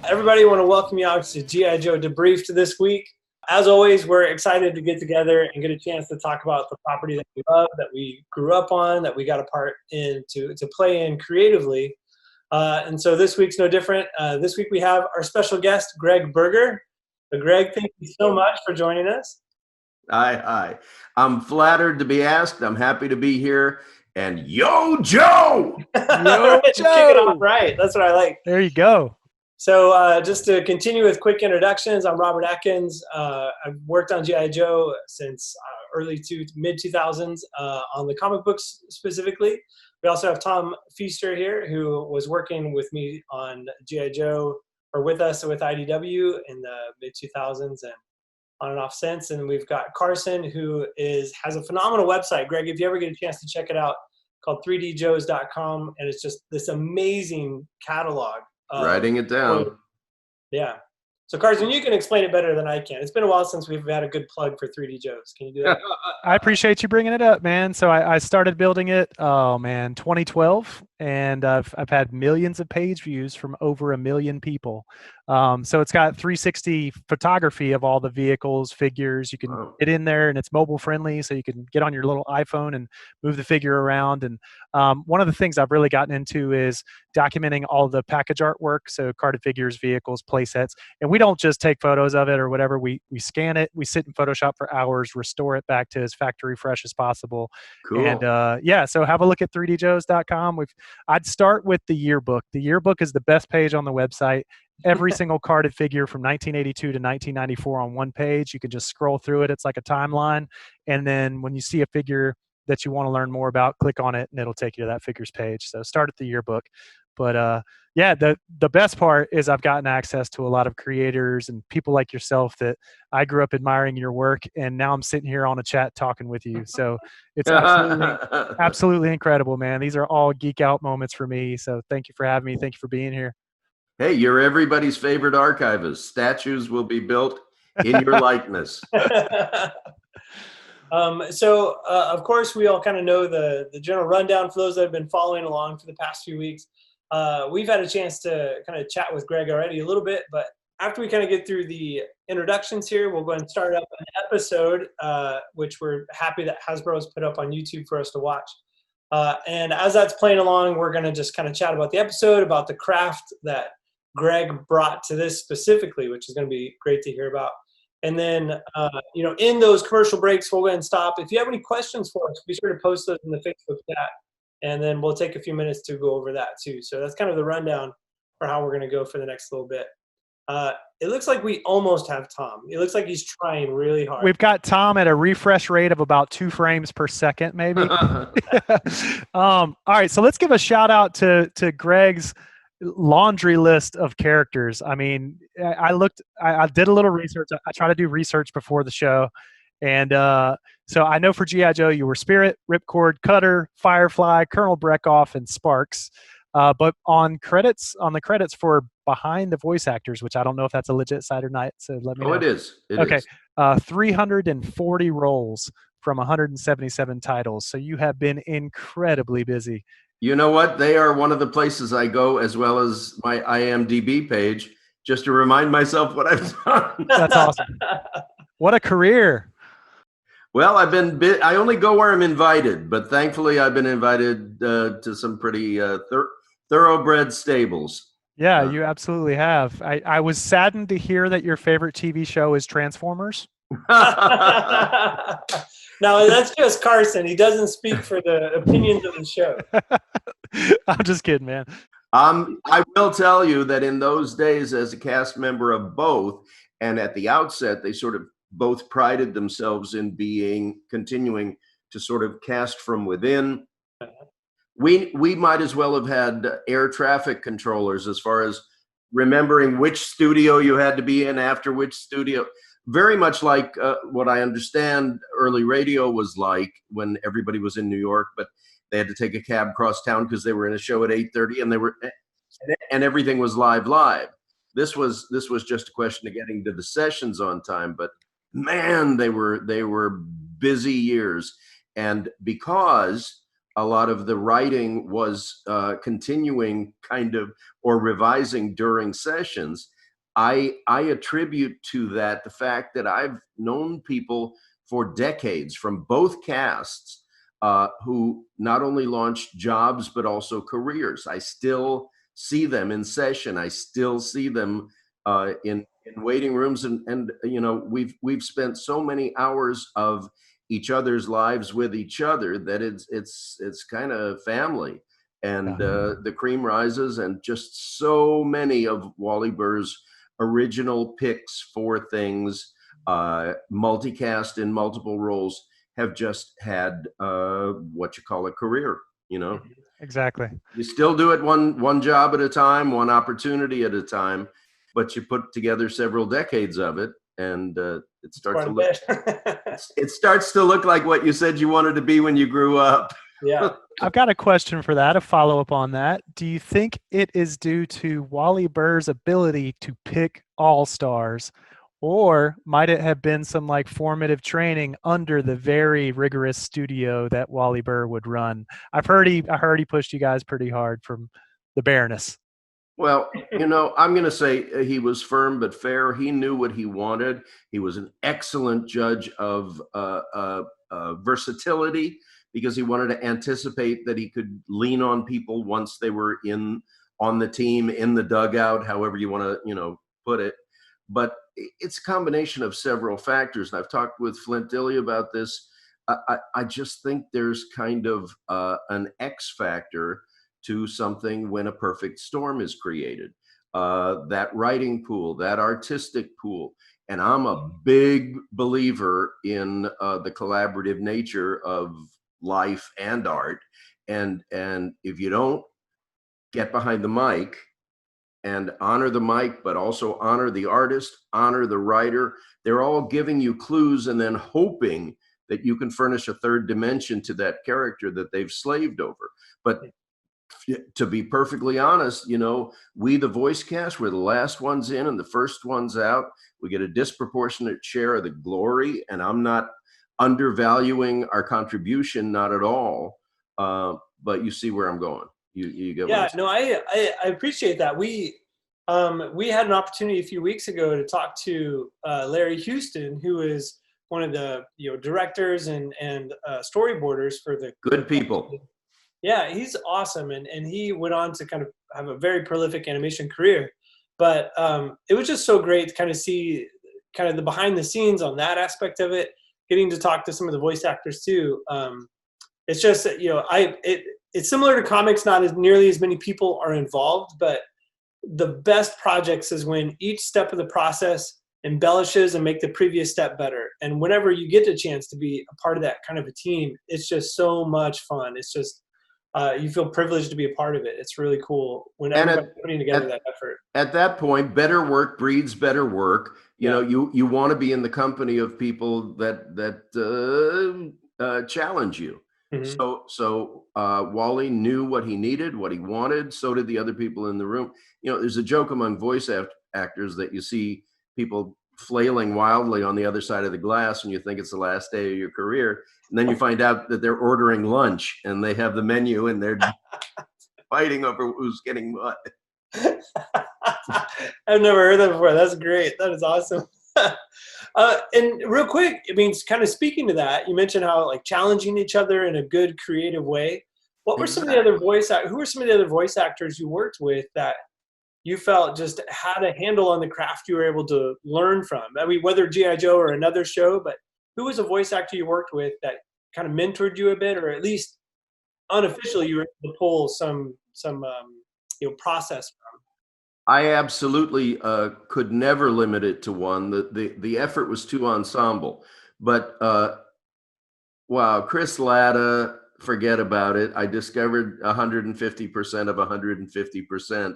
Everybody, want to welcome you out to G.I.Joe Debriefed this week. As always, we're excited to get together and get a chance to talk about the property that we love, that we grew up on, that we got a part in to play in creatively. And so this week's no different. This week we have our special guest, Gregg Berger. Gregg, thank you so much for joining us. Hi. I'm flattered to be asked. I'm happy to be here. And yo, Joe! Yo, Joe! Kick it off right. That's what I like. There you go. So just to continue with quick introductions, I'm Robert Atkins. I've worked on G.I. Joe since mid-2000s on the comic books specifically. We also have Tom Feister here, who was working with me on G.I. Joe, or with us with IDW in the mid-2000s and on and off since. And we've got Carson, who has a phenomenal website. Gregg, if you ever get a chance to check it out, called 3djoes.com, and it's just this amazing catalog. Writing it down. Yeah. So Carson, you can explain it better than I can. It's been a while since we've had a good plug for 3D Joes. Can you do that? I appreciate you bringing it up, man. So I started building it, 2012, and I've had millions of page views from over 1 million people. So it's got 360 photography of all the vehicles, figures. You can get in there, and it's mobile friendly, so you can get on your little iPhone and move the figure around. And one of the things I've really gotten into is documenting all the package artwork, so carded figures, vehicles, play sets. And we don't just take photos of it or whatever. We scan it, we sit in Photoshop for hours, restore it back to as factory fresh as possible. Cool. And so have a look at 3djoes.com. I'd start with the yearbook. The yearbook is the best page on the website. Every single carded figure from 1982 to 1994 on one page. You can just scroll through it. It's like a timeline. And then when you see a figure that you want to learn more about, click on it and it'll take you to that figure's page. So start at the yearbook. But the best part is I've gotten access to a lot of creators and people like yourself that I grew up admiring your work, and now I'm sitting here on a chat talking with you. So it's absolutely incredible, man. These are all geek out moments for me. So thank you for having me. Thank you for being here. Hey, you're everybody's favorite archivist. Statues will be built in your likeness. So of course, we all kind of know the general rundown for those that have been following along for the past few weeks. We've had a chance to kind of chat with Gregg already a little bit, but after we kind of get through the introductions here, we'll go ahead and start up an episode, which we're happy that Hasbro has put up on YouTube for us to watch. And as that's playing along, we're going to just kind of chat about the episode, about the craft that Gregg brought to this specifically, which is going to be great to hear about. And then, in those commercial breaks, we'll go ahead and stop. If you have any questions for us, be sure to post those in the Facebook chat, and then we'll take a few minutes to go over that too. So that's kind of the rundown for how we're going to go for the next little bit. It looks like we almost have Tom. It looks like he's trying really hard. We've got Tom at a refresh rate of about 2 frames per second, maybe. All right, so let's give a shout out to Gregg's laundry list of characters. I mean, I did a little research. I try to do research before the show. And so I know for G.I. Joe, you were Spirit, Ripcord, Cutter, Firefly, Colonel Brekhov, and Sparks. But on the credits for behind the voice actors, which I don't know if that's a legit site or not, so let me know. Oh, it is. Okay. 340 roles from 177 titles. So you have been incredibly busy. You know what? They are one of the places I go, as well as my IMDb page, just to remind myself what I've done. That's awesome. What a career. Well, I only go where I'm invited, but thankfully I've been invited to some pretty thoroughbred stables. Yeah, you absolutely have. I was saddened to hear that your favorite TV show is Transformers. No, that's just Carson. He doesn't speak for the opinions of the show. I'm just kidding, man. I will tell you that in those days, as a cast member of both, and at the outset, they sort of both prided themselves in continuing to sort of cast from within. We might as well have had air traffic controllers as far as remembering which studio you had to be in after which studio. Very much like what I understand early radio was like when everybody was in New York, but they had to take a cab across town because they were in a show at 8:30, and everything was live. This was just a question of getting to the sessions on time, but man, they were busy years. And because a lot of the writing was continuing kind of or revising during sessions, I attribute to that the fact that I've known people for decades from both casts who not only launched jobs but also careers. I still see them in session. I still see them in waiting rooms, and you know, we've spent so many hours of each other's lives with each other that it's kind of family. And the cream rises, and just so many of Wally Burr's original picks for things, multicast in multiple roles, have just had what you call a career. You know, Exactly. you still do it one job at a time, one opportunity at a time, but you put together several decades of it, and it starts to look it starts to look like what you said you wanted to be when you grew up. Yeah. I've got a question for that, a follow-up on that. Do you think it is due to Wally Burr's ability to pick all-stars, or might it have been some like formative training under the very rigorous studio that Wally Burr would run? I heard he pushed you guys pretty hard from the Baroness. Well, you know, I'm going to say he was firm but fair. He knew what he wanted. He was an excellent judge of versatility, because he wanted to anticipate that he could lean on people once they were on the team, in the dugout, however you want to, you know, put it. But it's a combination of several factors. And I've talked with Flint Dilley about this. I just think there's kind of an X factor to something when a perfect storm is created. That writing pool, that artistic pool. And I'm a big believer in the collaborative nature of life and art. And if you don't get behind the mic and honor the mic, but also honor the artist, honor the writer, they're all giving you clues and then hoping that you can furnish a third dimension to that character that they've slaved over. But to be perfectly honest, you know, we, the voice cast, we're the last ones in and the first ones out. We get a disproportionate share of the glory, and I'm not undervaluing our contribution, not at all. But you see where I'm going. You get what I'm saying. No, I appreciate that. We had an opportunity a few weeks ago to talk to Larry Houston, who is one of the directors and storyboarders for the Good people. Yeah, he's awesome, and he went on to kind of have a very prolific animation career. But it was just so great to kind of see kind of the behind the scenes on that aspect of it, getting to talk to some of the voice actors too. It's just that, it's similar to comics, not as nearly as many people are involved, but the best projects is when each step of the process embellishes and make the previous step better. And whenever you get the chance to be a part of that kind of a team, it's just so much fun. It's just, you feel privileged to be a part of it. It's really cool when everybody's putting together that effort. At that point, better work breeds better work. You know, you want to be in the company of people that challenge you. Mm-hmm. So Wally knew what he needed, what he wanted. So did the other people in the room. You know, there's a joke among voice actors that you see people flailing wildly on the other side of the glass and you think it's the last day of your career. And then you find out that they're ordering lunch and they have the menu and they're fighting over who's getting what. I've never heard that before. That's great. That is awesome. And real quick, I mean, kind of speaking to that, you mentioned how like challenging each other in a good creative way. What were some of the other who were some of the other voice actors you worked with that you felt just had a handle on the craft you were able to learn from? I mean, whether G.I.Joe or another show, but who was a voice actor you worked with that kind of mentored you a bit, or at least unofficially you were able to pull some process from? I absolutely could never limit it to one. The effort was too ensemble. But wow, Chris Latta, forget about it. I discovered 150% of 150%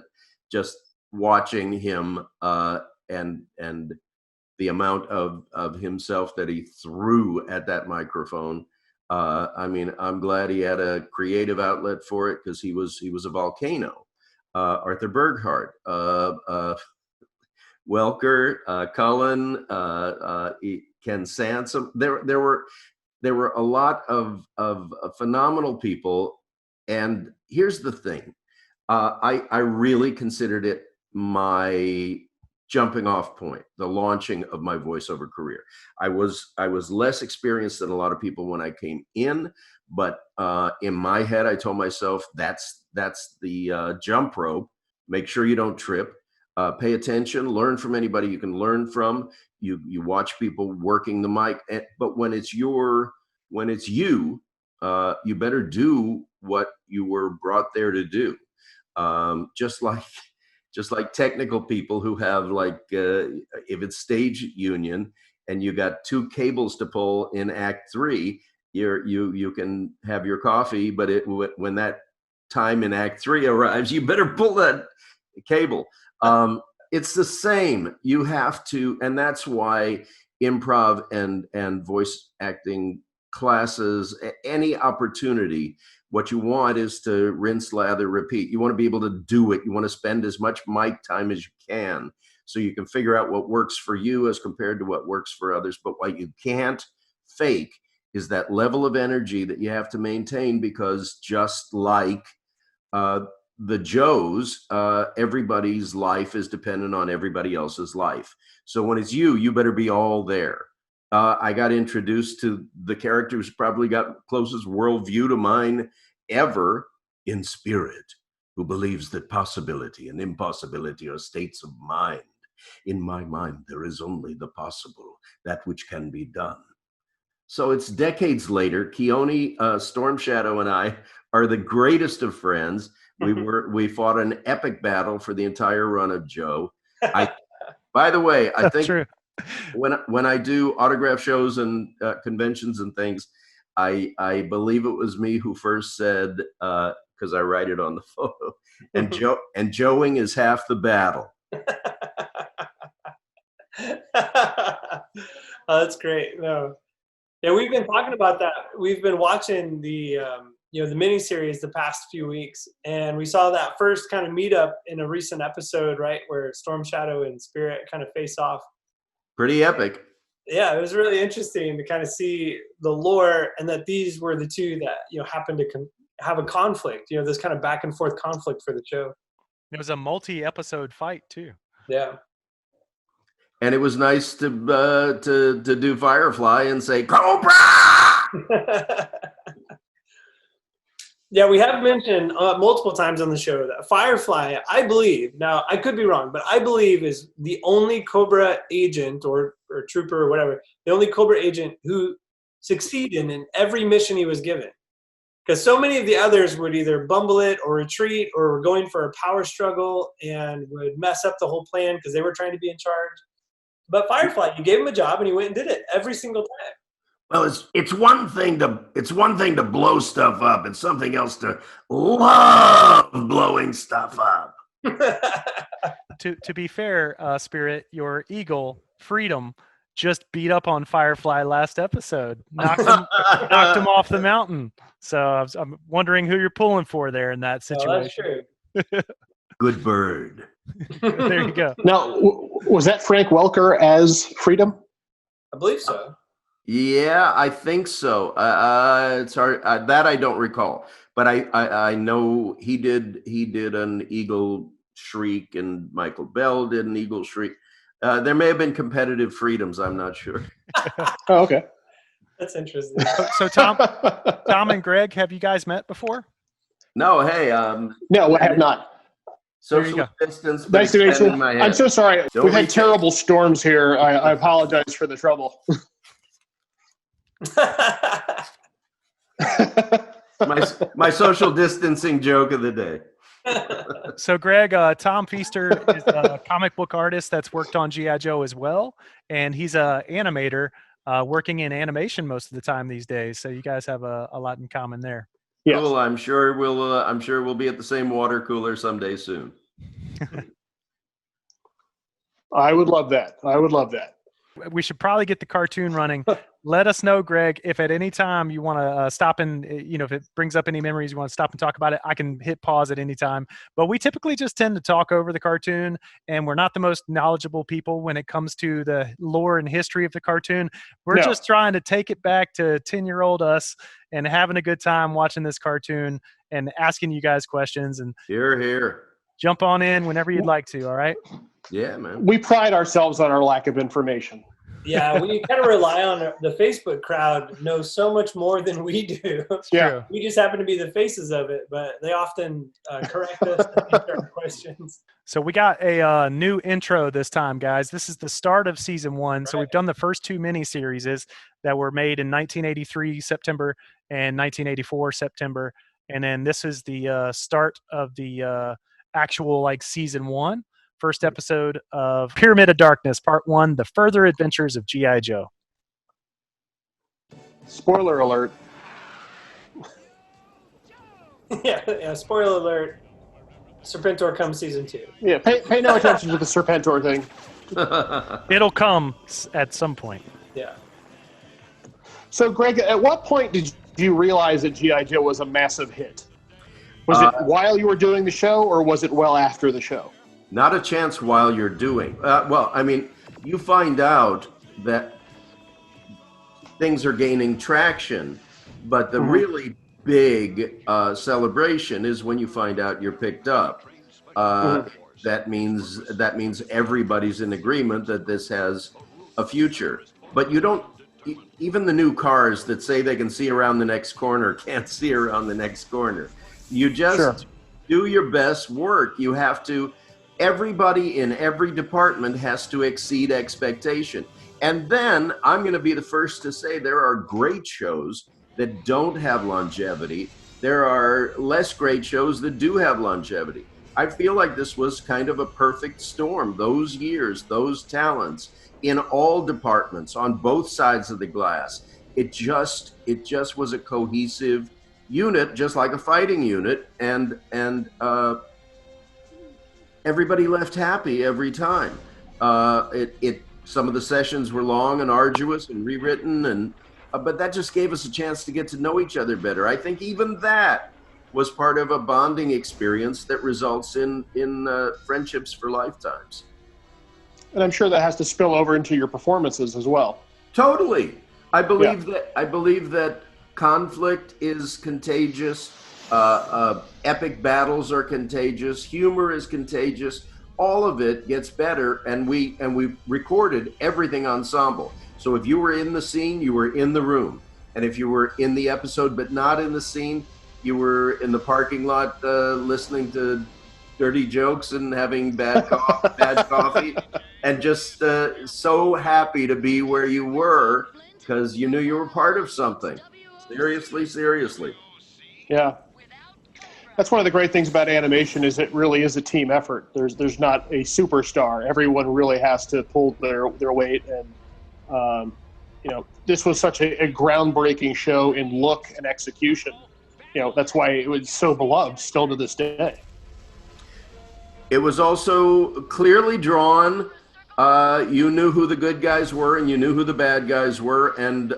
just watching him and the amount of himself that he threw at that microphone. I mean, I'm glad he had a creative outlet for it, because he was a volcano. Arthur Berghart, Welker, Cullen, Ken Sansom. There were a lot of phenomenal people. And here's the thing. I really considered it my jumping off point, the launching of my voiceover career. I was less experienced than a lot of people when I came in, but in my head, I told myself that's the jump rope. Make sure you don't trip. Pay attention. Learn from anybody you can learn from. You watch people working the mic, but when it's you, you better do what you were brought there to do. Just like technical people who have if it's stage union and you got 2 cables to pull in act 3, you can have your coffee, but when that time in act 3 arrives, you better pull that cable. It's the same. You have to, and that's why improv and voice acting classes, any opportunity, what you want is to rinse, lather, repeat. You want to be able to do it. You want to spend as much mic time as you can so you can figure out what works for you as compared to what works for others. But what you can't fake is that level of energy that you have to maintain, because just like the Joes, everybody's life is dependent on everybody else's life. So when it's you better be all there. I got introduced to the character who's probably got closest worldview to mine ever, in Spirit, who believes that possibility and impossibility are states of mind. In my mind, there is only the possible, that which can be done. So it's decades later. Keone, Storm Shadow, and I are the greatest of friends. We fought an epic battle for the entire run of Joe. By the way, I think True. when I do autograph shows and conventions and things, I believe it was me who first said, because I write it on the photo, and Joeing is half the battle. Oh, that's great. No. Yeah, we've been talking about that. We've been watching the the miniseries the past few weeks, and we saw that first kind of meetup in a recent episode, right, where Storm Shadow and Spirit kind of face off. Pretty epic. Yeah, it was really interesting to kind of see the lore, and that these were the two that happened to have a conflict. This kind of back and forth conflict for the show. It was a multi-episode fight too. Yeah. And it was nice to do Firefly and say Cobra. Yeah, we have mentioned multiple times on the show that Firefly, I believe, now I could be wrong, but I believe is the only Cobra agent or trooper or whatever, the only Cobra agent who succeeded in every mission he was given. Because so many of the others would either bumble it or retreat or were going for a power struggle and would mess up the whole plan because they were trying to be in charge. But Firefly, you gave him a job and he went and did it every single time. Well, it's one thing to blow stuff up. It's something else to love blowing stuff up. To be fair, Spirit, your eagle, Freedom, just beat up on Firefly last episode. Knocked him off the mountain. So I'm wondering who you're pulling for there in that situation. Oh, that's true. Good bird. There you go. Now, was that Frank Welker as Freedom? I believe so. Yeah, I think so. It's hard that I don't recall, but I know he did an eagle shriek, and Michael Bell did an eagle shriek. There may have been competitive freedoms. I'm not sure. Oh, okay. That's interesting. So Tom and Greg, have you guys met before? No, hey, No, I have not. social distance. but Nice to meet you. extending my hand. I'm so sorry. Don't We've had reach it. terrible storms here. I apologize for the trouble. my social distancing joke of the day. So Greg, Tom Feister is a comic book artist that's worked on G.I.Joe as well, and he's a animator working in animation most of the time these days. So you guys have a lot in common there. Yes. Cool. I'm sure we'll be at the same water cooler someday soon. I would love that. We should probably get the cartoon running. Let us know, Greg, if at any time you want to stop and, if it brings up any memories, you want to stop and talk about it, I can hit pause at any time. But we typically just tend to talk over the cartoon, and we're not the most knowledgeable people when it comes to the lore and history of the cartoon. We're just trying to take it back to 10-year-old us and having a good time watching this cartoon and asking you guys questions. And Here. jump on in whenever you'd like to, all right? Yeah, man. We pride ourselves on our lack of information. Yeah, we kind of rely on the Facebook crowd knows so much more than we do. Yeah. True. We just happen to be the faces of it, but they often correct us and answer our questions. So we got a new intro this time, guys. This is the start of season 1. So we've done the first 2 mini-series that were made in 1983 September and 1984 September. And then this is the start of the actual season 1. First episode of Pyramid of Darkness, Part 1, The Further Adventures of G.I. Joe. Spoiler alert. Yeah, spoiler alert. Serpentor comes season 2. Yeah, pay no attention to the Serpentor thing. It'll come at some point. Yeah. So, Greg, at what point did you realize that G.I. Joe was a massive hit? Was it while you were doing the show, or was it well after the show? Not a chance while you're doing. Well, I mean, you find out that things are gaining traction, but the really big celebration is when you find out you're picked up. That means everybody's in agreement that this has a future. But you don't. Even the new cars that say they can see around the next corner can't see around the next corner. You just do your best work. You have to. Everybody in every department has to exceed expectation. And then I'm going to be the first to say there are great shows that don't have longevity. There are less great shows that do have longevity. I feel like this was kind of a perfect storm. Those years, those talents in all departments on both sides of the glass. It just was a cohesive unit, just like a fighting unit, and everybody left happy every time. Some of the sessions were long and arduous and rewritten, but that just gave us a chance to get to know each other better. I think even that was part of a bonding experience that results in friendships for lifetimes. And I'm sure that has to spill over into your performances as well. Totally. I believe that conflict is contagious. Epic battles are contagious. Humor is contagious. All of it gets better, and we recorded everything ensemble. So if you were in the scene, you were in the room, and if you were in the episode but not in the scene, you were in the parking lot listening to dirty jokes and having bad coffee, and just so happy to be where you were because you knew you were part of something. Seriously. Yeah. That's one of the great things about animation is it really is a team effort. There's not a superstar. Everyone really has to pull their weight. And, this was such a groundbreaking show in look and execution. That's why it was so beloved still to this day. It was also clearly drawn. You knew who the good guys were and you knew who the bad guys were, and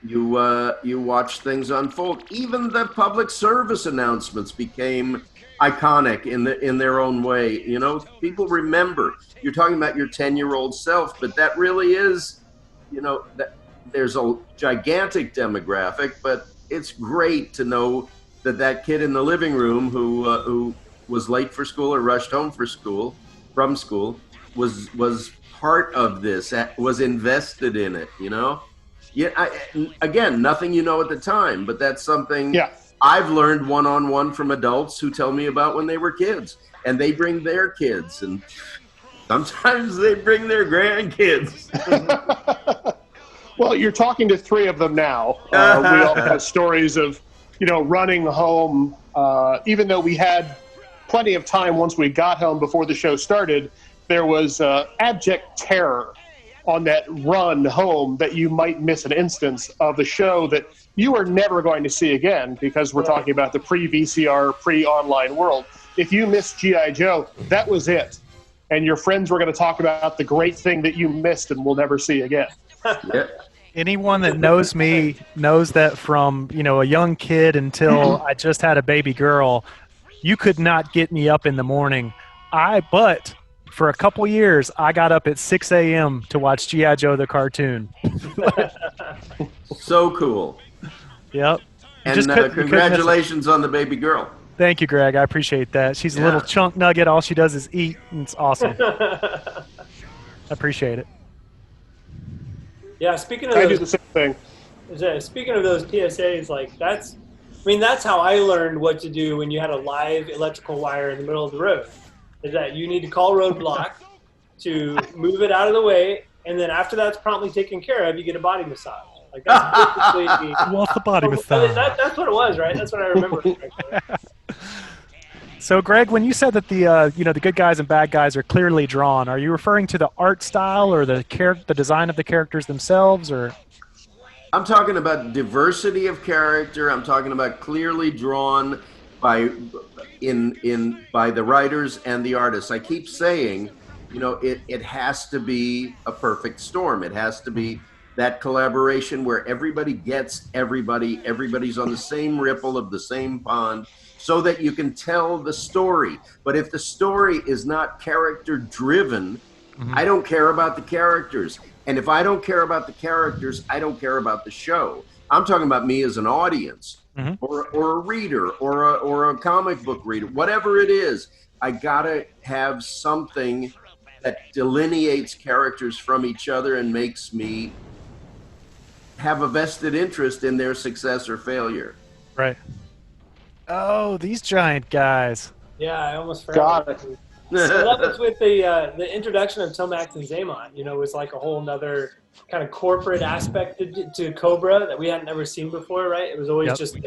you watched things unfold. Even the public service announcements became iconic in their own way. People remember. You're talking about your 10-year-old self, but that really is, that there's a gigantic demographic, but it's great to know that kid in the living room who was late for school or rushed home from school was part of this, was invested in it, Yeah, again, nothing you know at the time, but that's something I've learned one-on-one from adults who tell me about when they were kids, and they bring their kids, and sometimes they bring their grandkids. Well, you're talking to 3 of them now. We all have stories of, running home, even though we had plenty of time once we got home before the show started, there was abject terror on that run home that you might miss an instance of the show that you are never going to see again, because we're talking about the pre-VCR, pre-online world. If you missed G.I. Joe, that was it. And your friends were going to talk about the great thing that you missed and will never see again. Anyone that knows me knows that from, a young kid until I just had a baby girl, you could not get me up in the morning. But for a couple years, I got up at 6 a.m. to watch G.I. Joe the cartoon. So cool. Yep. And congratulations on the baby girl. Thank you, Greg. I appreciate that. She's a little chunk nugget. All she does is eat, and it's awesome. I appreciate it. Yeah, speaking of I those, do the same thing. speaking of those PSAs, like that's how I learned what to do when you had a live electrical wire in the middle of the road. Is that you need to call roadblock to move it out of the way, and then after that's promptly taken care of, you get a body massage. Like that's basically What's the body massage? That's what it was, right? That's what I remember. So, Greg, when you said that the good guys and bad guys are clearly drawn, are you referring to the art style or the design of the characters themselves, or? I'm talking about diversity of character. I'm talking about clearly drawn by the writers and the artists. I keep saying, it has to be a perfect storm. It has to be that collaboration where everybody gets everybody. Everybody's on the same ripple of the same pond, so that you can tell the story. But if the story is not character driven, I don't care about the characters. And if I don't care about the characters, I don't care about the show. I'm talking about me as an audience, or a reader, or a comic book reader, whatever it is. I gotta have something that delineates characters from each other and makes me have a vested interest in their success or failure. Right. Oh, these giant guys. Yeah, I almost forgot. Got it. So that was with the introduction of Tomax and Zaymon. It was like a whole nother kind of corporate aspect to Cobra that we hadn't ever seen before, right? It was always just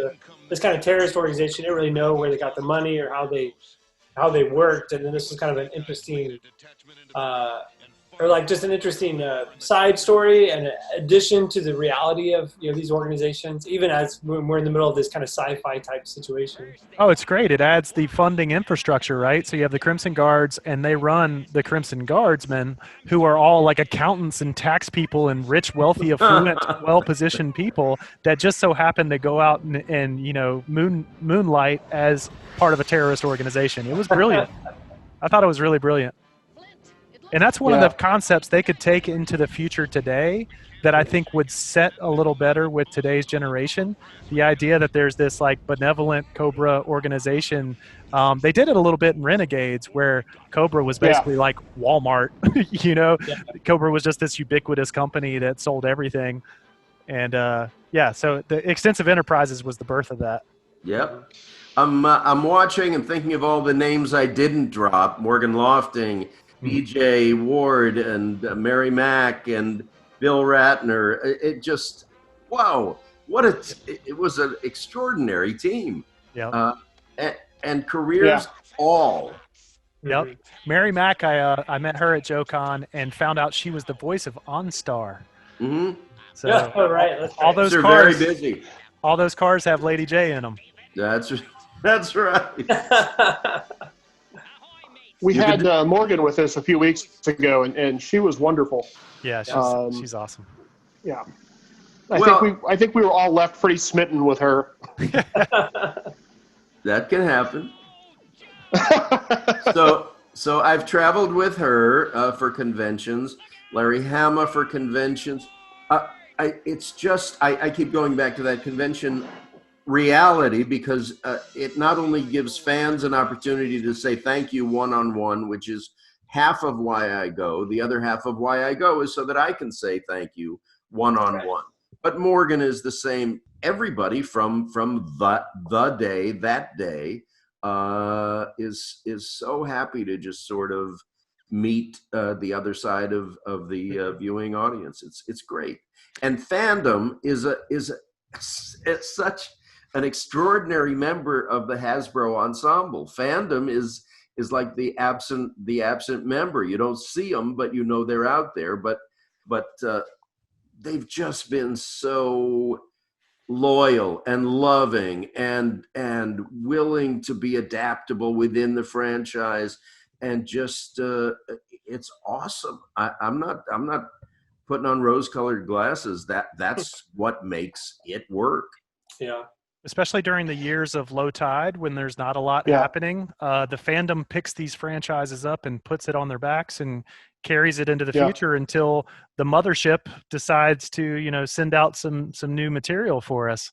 this kind of terrorist organization. They didn't really know where they got the money or how they worked, and then this was kind of an interesting side story and an addition to the reality of these organizations, even as we're in the middle of this kind of sci-fi type situation. Oh, it's great. It adds the funding infrastructure, right? So you have the Crimson Guards, and they run the Crimson Guardsmen, who are all like accountants and tax people and rich, wealthy, affluent, well-positioned people that just so happen to go out and moonlight as part of a terrorist organization. It was brilliant. I thought it was really brilliant. And that's one of the concepts they could take into the future today that I think would set a little better with today's generation. The idea that there's this like benevolent Cobra organization. They did it a little bit in Renegades, where Cobra was basically like Walmart. Cobra was just this ubiquitous company that sold everything. And so the Extensive Enterprises was the birth of that. Yep. I'm watching and thinking of all the names I didn't drop: Morgan Lofting, B.J. Ward, and Mary Mack, and Bill Ratner. It just, wow, it was an extraordinary team. Yeah. And careers all. Yep. Mary Mack, I met her at JoeCon and found out she was the voice of OnStar. Mm-hmm. So right. All those They're cars, very busy. All those cars have Lady J in them. That's right. We had Morgan with us a few weeks ago, and she was wonderful. Yeah, she's awesome. Yeah, I think we were all left pretty smitten with her. That can happen. So I've traveled with her for conventions, Larry Hama for conventions. It's just I keep going back to that convention reality, because it not only gives fans an opportunity to say thank you one-on-one, which is half of why I go. The other half of why I go is so that I can say thank you one-on-one. But Morgan is the same. Everybody from that day is so happy to just sort of meet the other side of the viewing audience. It's great. And fandom is such an extraordinary member of the Hasbro ensemble. Fandom is like the absent member. You don't see them, but you know they're out there. But they've just been so loyal and loving and willing to be adaptable within the franchise, and just it's awesome. I'm not putting on rose-colored glasses. That's what makes it work. Yeah. Especially during the years of low tide when there's not a lot happening. The fandom picks these franchises up and puts it on their backs and carries it into the future until the mothership decides to, send out some new material for us.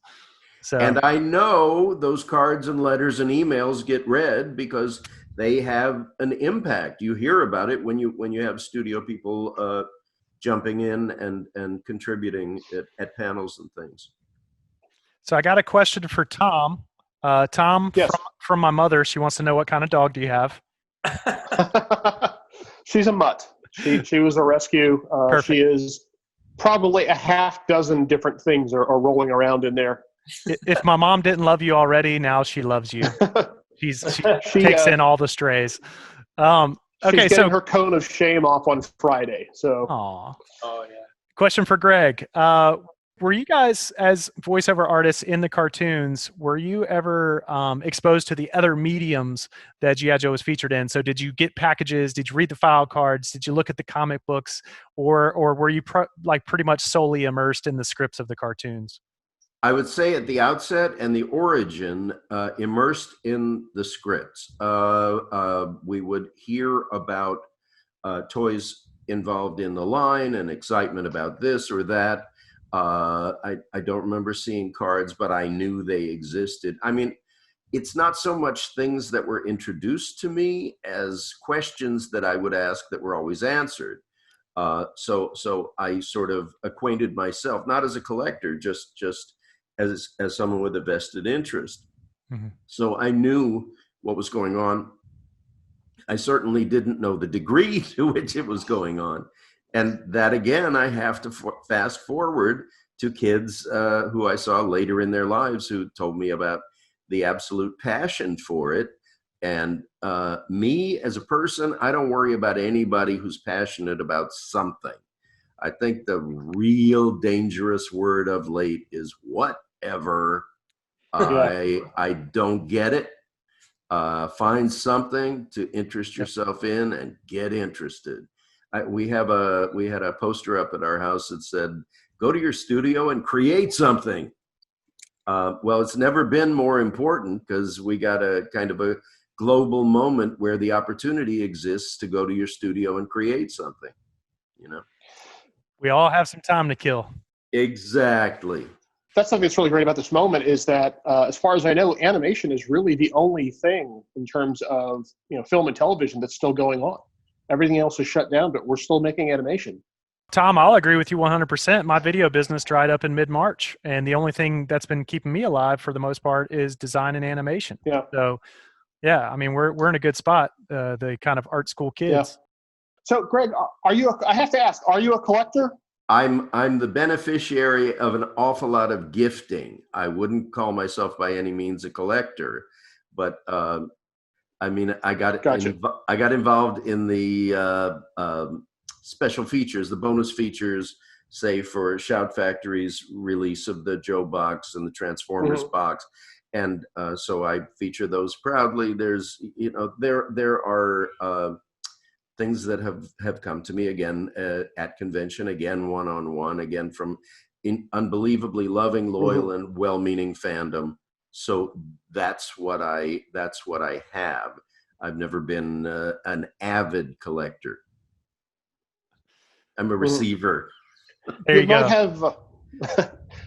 So, and I know those cards and letters and emails get read because they have an impact. You hear about it when you have studio people jumping in and contributing at panels and things. so I got a question for Tom. Tom, Yes. from my mother, she wants to know what kind of dog do you have? She's a mutt. She was a rescue. She is probably a half dozen different things are rolling around in there. If my mom didn't love you already, now she loves you. She takes in all the strays. Okay, she's getting her cone of shame off on Friday. So, oh yeah. Question for Greg. Were you guys, as voiceover artists in the cartoons, were you ever exposed to the other mediums that G.I. Joe was featured in? So did you get packages? Did you read the file cards? Did you look at the comic books? Or were you pretty much solely immersed in the scripts of the cartoons? I would say at the outset and the origin, immersed in the scripts. We would hear about toys involved in the line and excitement about this or that. I don't remember seeing cards, but I knew they existed. I mean, it's not so much things that were introduced to me as questions that I would ask that were always answered. So I sort of acquainted myself, not as a collector, just as someone with a vested interest. Mm-hmm. So I knew what was going on. I certainly didn't know the degree to which it was going on. And that, again, I have to fast forward to kids who I saw later in their lives who told me about the absolute passion for it. And me as a person, I don't worry about anybody who's passionate about something. I think the real dangerous word of late is whatever. I don't get it. Find something to interest yourself in and get interested. We had a poster up at our house that said, "Go to your studio and create something." Well, it's never been more important because we got a kind of a global moment where the opportunity exists to go to your studio and create something. You know, We all have some time to kill. exactly. that's something that's really great about this moment is that, as far as I know, animation is really the only thing in terms of film and television that's still going on. Everything else is shut down, but we're still making animation. Tom, I'll agree with you 100%. My video business dried up in mid-March, and the only thing that's been keeping me alive for the most part is design and animation. Yeah. So, yeah, I mean, we're in a good spot. The kind of art school kids. Yeah. So, Greg, I have to ask, are you a collector? I'm the beneficiary of an awful lot of gifting. I wouldn't call myself by any means a collector, but I mean, I got involved in the special features, the bonus features, say for Shout Factory's release of the Joe box and the Transformers box, and so I feature those proudly. There's there are things that have come to me again at convention, again one-on-one, again from unbelievably loving, loyal, and well-meaning fandom. So that's what I have. I've never been an avid collector. I'm a receiver. There you go. Might have.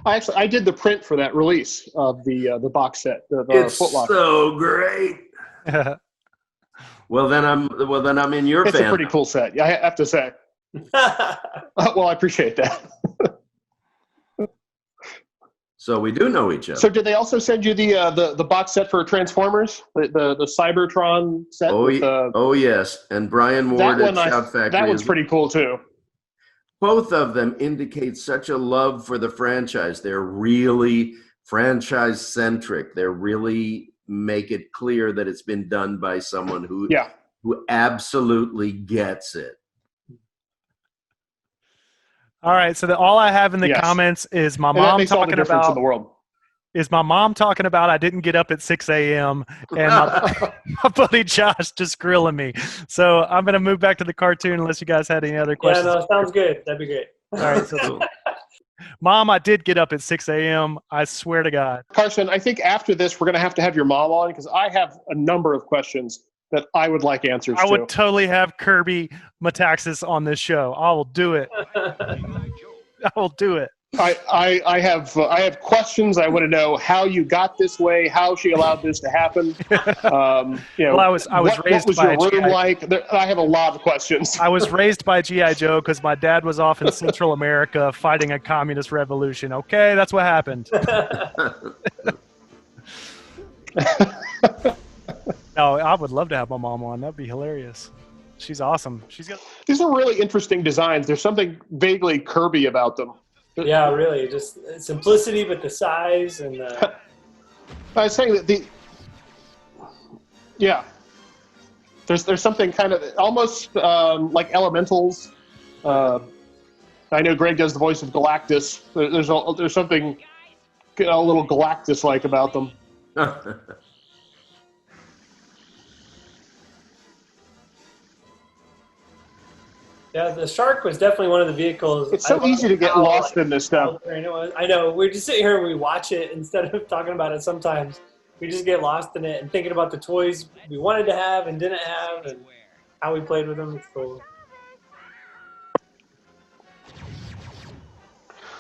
I did the print for that release of the box set. It's Foot Locker. so great. Well, then I'm in your It's fandom. a pretty cool set, I have to say. Well, I appreciate that. So we do know each other. So did they also send you the box set for Transformers, the Cybertron set? Oh yes, and Brian Ward at Shout Factory. That one's pretty cool too. Both of them indicate such a love for the franchise. They're really franchise centric. They really make it clear that it's been done by someone who absolutely gets it. All right, so all I have in the comments is my mom talking about in the world. I didn't get up at 6 a.m. and my buddy Josh just grilling me. So I'm going to move back to the cartoon unless you guys had any other questions. Yeah, no, sounds good. That'd be great. All right, so Mom, I did get up at 6 a.m. I swear to God. Carson, I think after this, we're going to have your mom on because I have a number of questions that I would like answers to. I would totally have Kirby Metaxas on this show. I will do it. I will do it. I have questions. I want to know how you got this way, how she allowed this to happen. Well, I was what raised was by your room like? I have a lot of questions. I was raised by G.I. Joe because my dad was off in Central America fighting a communist revolution. Okay, that's what happened. No, I would love to have my mom on. That'd be hilarious. She's awesome. These are really interesting designs. There's something vaguely Kirby about them. Yeah, really, just simplicity, but the size and the... I was saying that there's something kind of almost like elementals. I know Greg does the voice of Galactus. There's something a little Galactus-like about them. Yeah, the shark was definitely one of the vehicles. It's so easy to get lost in this stuff. I know. We just sit here and we watch it instead of talking about it sometimes. We just get lost in it and thinking about the toys we wanted to have and didn't have and how we played with them. It's cool.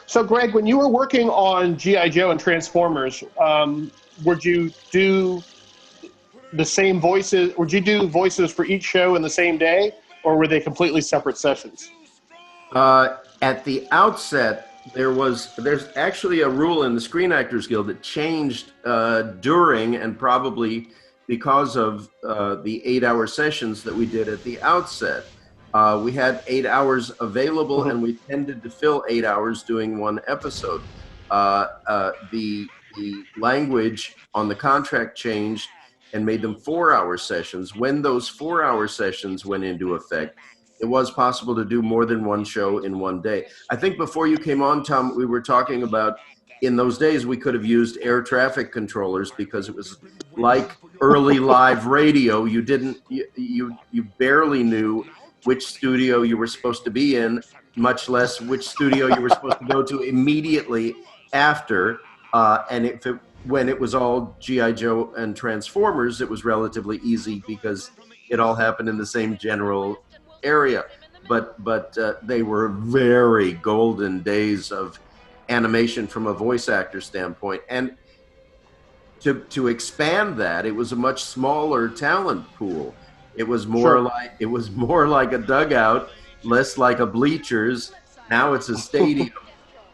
So, Greg, when you were working on G.I. Joe and Transformers, would you do the same voices? Would you do voices for each show in the same day, or were they completely separate sessions? At the outset, there's actually a rule in the Screen Actors Guild that changed during and probably because of the 8-hour sessions that we did at the outset. We had 8 hours available, and we tended to fill 8 hours doing one episode. The language on the contract changed and made them 4-hour sessions. When those 4-hour sessions went into effect, it was possible to do more than one show in one day. I think before you came on, Tom, we were talking about in those days we could have used air traffic controllers because it was like early live radio. You barely knew which studio you were supposed to be in, much less which studio you were supposed to go to immediately after. And when it was all G.I. Joe and Transformers, it was relatively easy because it all happened in the same general area. But they were very golden days of animation from a voice actor standpoint. And to expand that, it was a much smaller talent pool. It was more like a dugout, less like a bleachers. Now it's a stadium.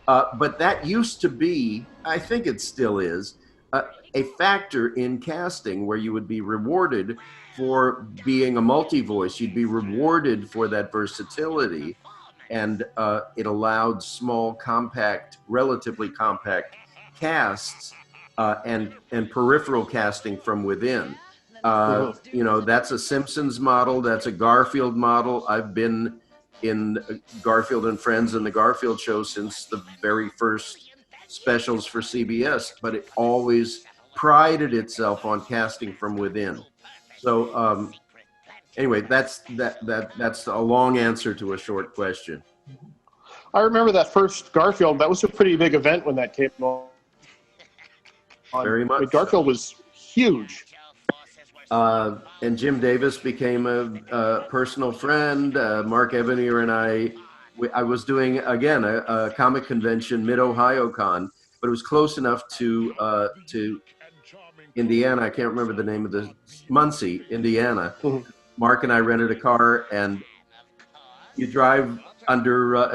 But that used to be, I think it still is, a factor in casting where you would be rewarded for being a multi-voice. You'd be rewarded for that versatility. And it allowed small, relatively compact casts and peripheral casting from within. That's a Simpsons model. That's a Garfield model. I've been in Garfield and Friends and the Garfield Show since the very first specials for CBS, but it always prided itself on casting from within. So anyway, that's a long answer to a short question. I remember that first Garfield. That was a pretty big event when that came on. Very much. Garfield was huge. And Jim Davis became a personal friend. Mark Evanier and I was doing, again, a comic convention, Mid-Ohio Con, but it was close enough to Indiana. I can't remember the name of Muncie, Indiana. Mm-hmm. Mark and I rented a car, and you drive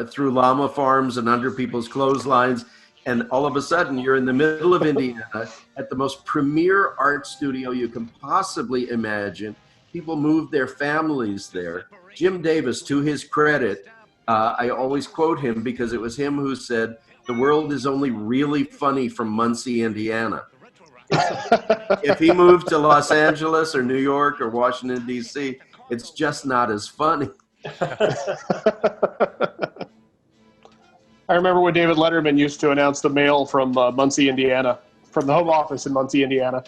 through llama farms and under people's clotheslines, and all of a sudden you're in the middle of Indiana at the most premier art studio you can possibly imagine. People moved their families there. Jim Davis, to his credit, I always quote him because it was him who said, "The world is only really funny from Muncie, Indiana." If he moved to Los Angeles or New York or Washington, D.C., it's just not as funny. I remember when David Letterman used to announce the mail from Muncie, Indiana, from the home office in Muncie, Indiana.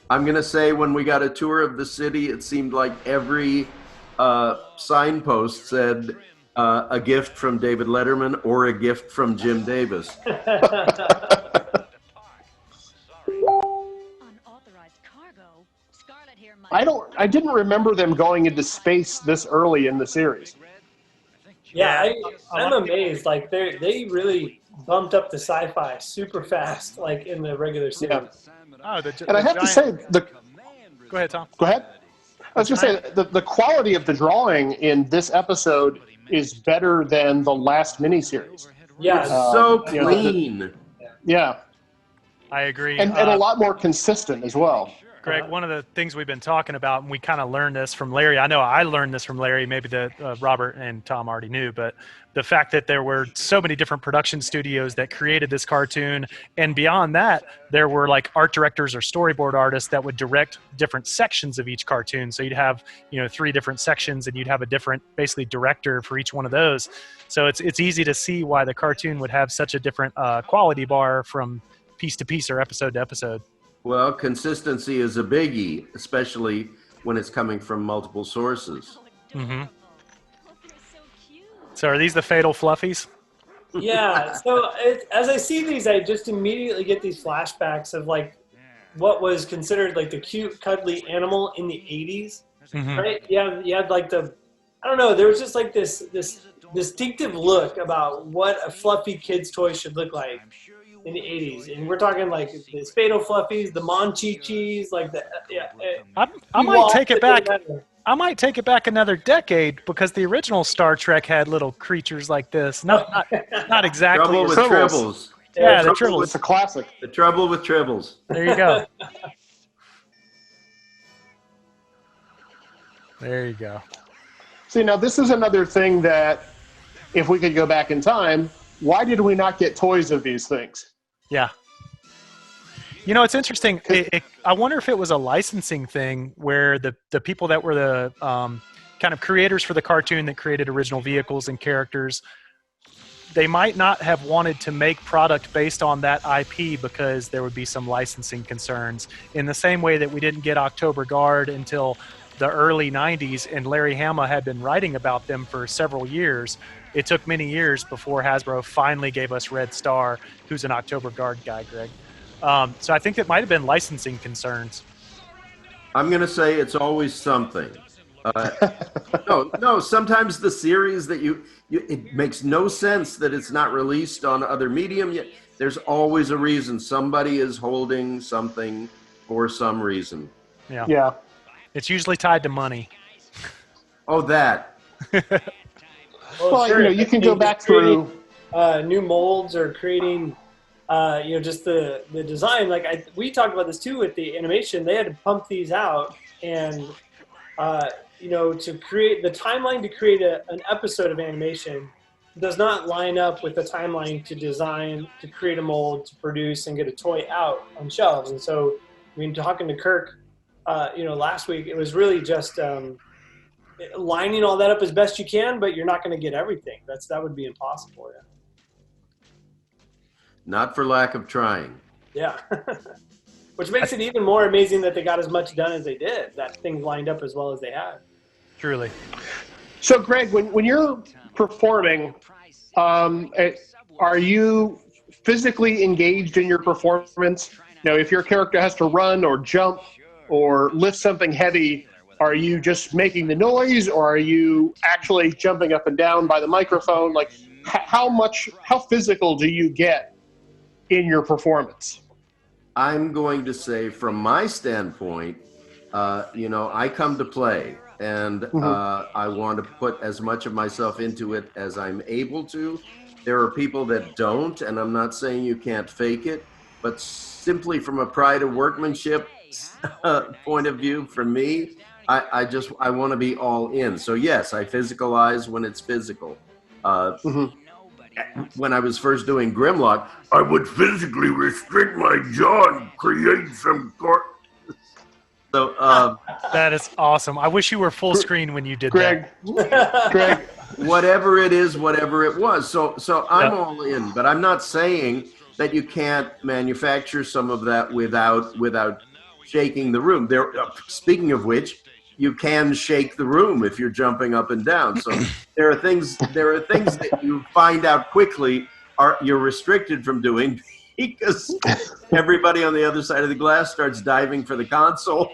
I'm going to say when we got a tour of the city, it seemed like every signpost said a gift from David Letterman or a gift from Jim Davis. I didn't remember them going into space this early in the series. Yeah, Yeah, I'm amazed. Like they really bumped up the sci-fi super fast, like in the regular series. Yeah. Oh, And I have to say, Go ahead, Tom. go ahead. I was going to say, the quality of the drawing in this episode is better than the last miniseries. Yeah, It's so you know, clean. Yeah. I agree. And a lot more consistent as well. Greg, one of the things we've been talking about, and we kind of learned this from Larry. I know I learned this from Larry. Maybe Robert and Tom already knew, but the fact that there were so many different production studios that created this cartoon, and beyond that, there were like art directors or storyboard artists that would direct different sections of each cartoon. So you'd have 3 different sections, and you'd have a different basically director for each one of those. So it's easy to see why the cartoon would have such a different quality bar from piece to piece or episode to episode. Well, consistency is a biggie, especially when it's coming from multiple sources. Mm-hmm. So are these the fatal fluffies? Yeah. So as I see these, I just immediately get these flashbacks of like what was considered like the cute, cuddly animal in the 80s, right? Yeah. You had like I don't know. There was just like this distinctive look about what a fluffy kid's toy should look like in the 80s, and we're talking like the Fatal Fluffies, the Monchichis, like the I might take it back. I might take it back another decade, because the original Star Trek had little creatures like this. Not exactly. Trouble with Tribbles. Yeah, the Tribbles. It's a classic. The Trouble with Tribbles. There you go. There you go. See, now this is another thing that, if we could go back in time, why did we not get toys of these things? Yeah. It's interesting. I wonder if it was a licensing thing where the people that were the kind of creators for the cartoon that created original vehicles and characters, they might not have wanted to make product based on that IP because there would be some licensing concerns. In the same way that we didn't get October Guard until the early 90s, and Larry Hama had been writing about them for several years. It took many years before Hasbro finally gave us Red Star, who's an October Guard guy, Greg. So I think it might have been licensing concerns. I'm going to say it's always something. No, sometimes the series that it makes no sense that it's not released on other medium yet. There's always a reason. Somebody is holding something for some reason. Yeah. It's usually tied to money. Oh, that. Well, sure. You can go back through new molds or creating, just the design. Like we talked about this too with the animation. They had to pump these out, and to create the timeline to create an episode of animation does not line up with the timeline to design, to create a mold, to produce, and get a toy out on shelves. And so, talking to Kirk, last week, it was really just lining all that up as best you can, but you're not going to get everything. That would be impossible. Yeah. Not for lack of trying. Yeah. Which makes it even more amazing that they got as much done as they did, that things lined up as well as they had. Truly. So, Greg, when you're performing, are you physically engaged in your performance? If your character has to run or jump or lift something heavy, are you just making the noise, or are you actually jumping up and down by the microphone? Like, how physical do you get in your performance? I'm going to say, from my standpoint, I come to play, and I want to put as much of myself into it as I'm able to. There are people that don't, and I'm not saying you can't fake it, but simply from a pride of workmanship point of view, for me, I want to be all in. So yes, I physicalize when it's physical. When I was first doing Grimlock, I would physically restrict my jaw and create some So that is awesome. I wish you were full screen when you did Greg, that. Greg, whatever it is, whatever it was. So I'm all in, but I'm not saying that you can't manufacture some of that without shaking the room. Speaking of which, you can shake the room if you're jumping up and down. So there are things that you find out quickly you're restricted from doing, because everybody on the other side of the glass starts diving for the console.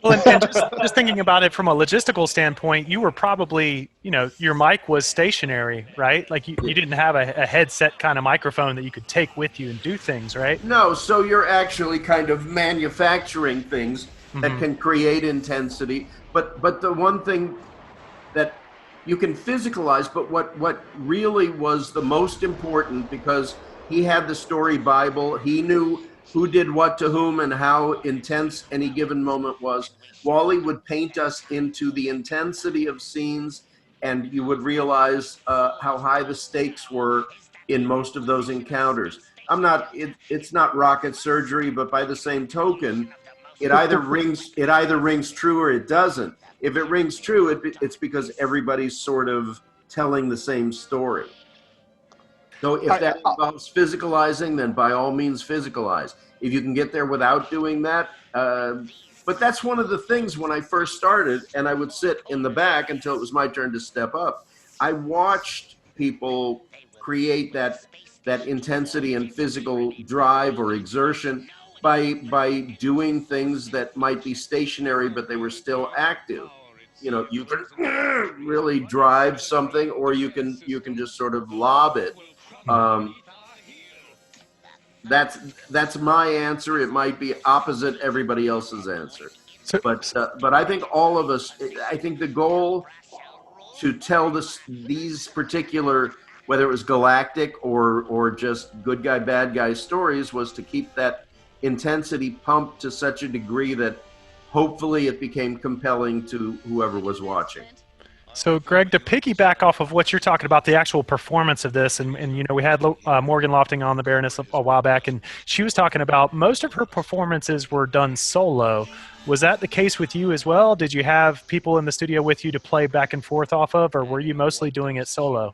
Well, and just thinking about it from a logistical standpoint, you were probably, your mic was stationary, right? Like you didn't have a headset kind of microphone that you could take with you and do things, right? No, so you're actually kind of manufacturing things that Mm-hmm. can create intensity. But the one thing that you can physicalize, but what really was the most important, because he had the story Bible, he knew who did what to whom and how intense any given moment was. Wally would paint us into the intensity of scenes, and you would realize how high the stakes were in most of those encounters. It's not rocket surgery, but by the same token, it either rings true or it doesn't. If it rings true, it's because everybody's sort of telling the same story. So if that involves physicalizing, then by all means physicalize. If you can get there without doing that, but that's one of the things when I first started, and I would sit in the back until it was my turn to step up. I watched people create that intensity and physical drive or exertion by doing things that might be stationary, but they were still active. You can really drive something, or you can just sort of lob it. Um, that's my answer. It might be opposite everybody else's answer, So, but I think all of us. I think the goal to tell these particular, whether it was galactic or just good guy bad guy stories, was to keep that intensity pumped to such a degree that hopefully it became compelling to whoever was watching. So, Greg, to piggyback off of what you're talking about, the actual performance of this, and we had Morgan Lofting on, the Baroness, a while back, and she was talking about most of her performances were done solo. Was that the case with you as well? Did you have people in the studio with you to play back and forth off of, or were you mostly doing it solo?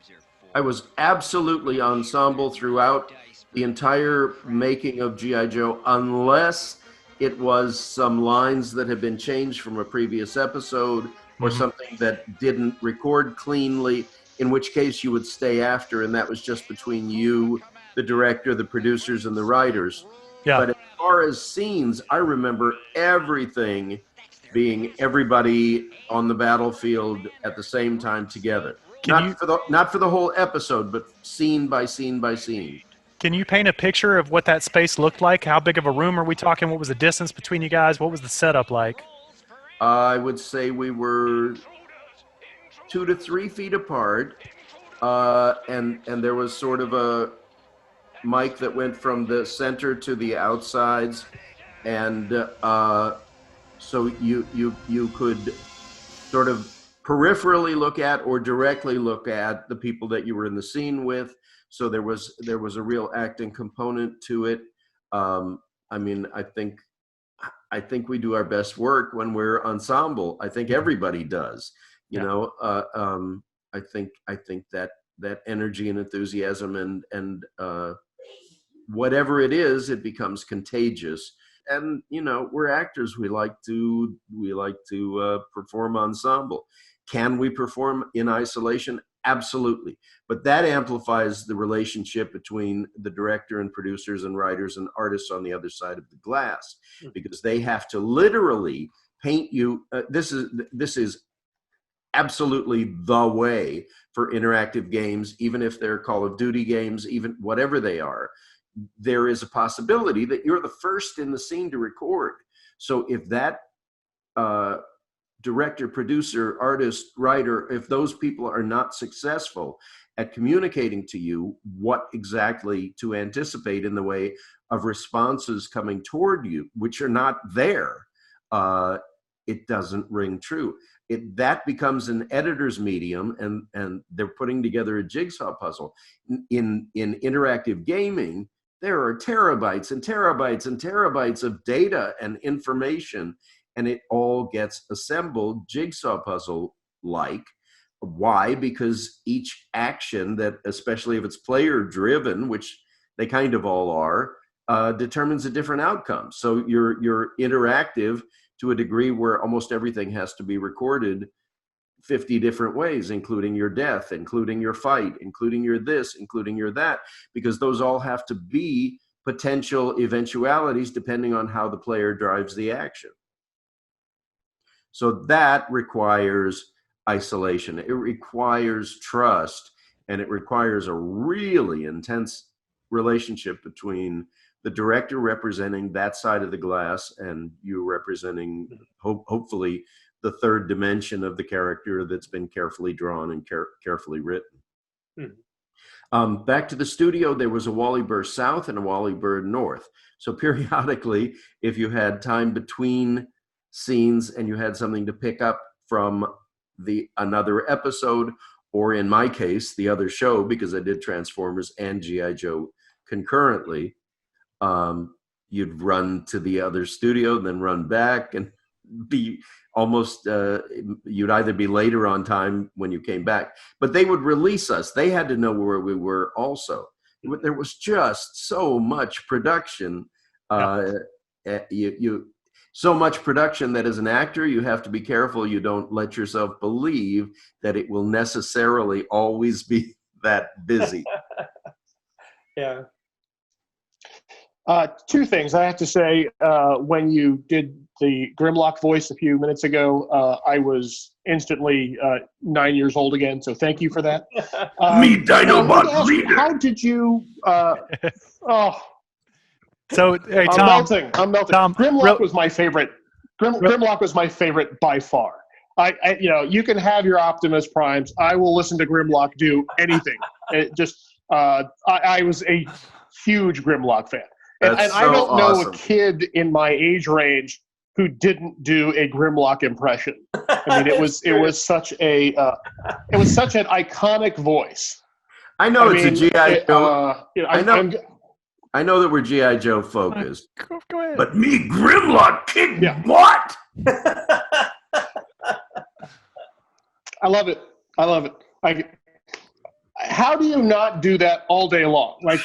I was absolutely ensemble throughout the entire making of G.I. Joe, unless it was some lines that had been changed from a previous episode or something that didn't record cleanly, in which case you would stay after, and that was just between you, the director, the producers, and the writers. Yeah. But as far as scenes, I remember everything being everybody on the battlefield at the same time together. Not for the whole episode, but scene by scene by scene. Can you paint a picture of what that space looked like? How big of a room are we talking? What was the distance between you guys? What was the setup like? I would say we were 2 to 3 feet apart, and there was sort of a mic that went from the center to the outsides, and so you could sort of peripherally look at or directly look at the people that you were in the scene with. So there was a real acting component to it. I mean, I think we do our best work when we're ensemble. I think everybody does. I think that energy and enthusiasm and whatever it is, it becomes contagious. And we're actors. We like to perform ensemble. Can we perform in isolation? Absolutely. But that amplifies the relationship between the director and producers and writers and artists on the other side of the glass, because they have to literally paint you. This is absolutely the way for interactive games, even if they're Call of Duty games, even whatever they are. There is a possibility that you're the first in the scene to record. So if that director, producer, artist, writer, if those people are not successful at communicating to you what exactly to anticipate in the way of responses coming toward you, which are not there, it doesn't ring true. That becomes an editor's medium, and they're putting together a jigsaw puzzle. In interactive gaming, there are terabytes and terabytes and terabytes of data and information, and it all gets assembled jigsaw puzzle like. Why? Because each action that, especially if it's player driven, which they kind of all are, determines a different outcome. So you're interactive to a degree where almost everything has to be recorded 50 different ways, including your death, including your fight, including your this, including your that, because those all have to be potential eventualities depending on how the player drives the action. So that requires isolation. It requires trust, and it requires a really intense relationship between the director representing that side of the glass and you representing hopefully the third dimension of the character that's been carefully drawn and carefully written. Back to the studio, there was a Wally Burr South and a Wally Burr North. So periodically, if you had time between scenes and you had something to pick up from another episode, or in my case, the other show, because I did Transformers and G.I. Joe concurrently, you'd run to the other studio and then run back and be almost, you'd either be later on time when you came back, but they would release us. They had to know where we were also. There was just so much production. So much production that as an actor, you have to be careful you don't let yourself believe that it will necessarily always be that busy. Yeah. Two things I have to say. When you did the Grimlock voice a few minutes ago, I was instantly 9 years old again, so thank you for that. Me, Dinobot leader. How did you... So, hey, I'm Tom. melting. Tom, Grimlock was my favorite. Grimlock was my favorite by far. I you can have your Optimus Primes. I will listen to Grimlock do anything. I was a huge Grimlock fan. And That's I so don't know awesome. a kid in my age range who didn't do a Grimlock impression. I mean, it was such an iconic voice. I know a G.I. Joe. I know that we're G.I. Joe focused. Go ahead. But me, Grimlock, kick what? I love it. How do you not do that all day long? Like,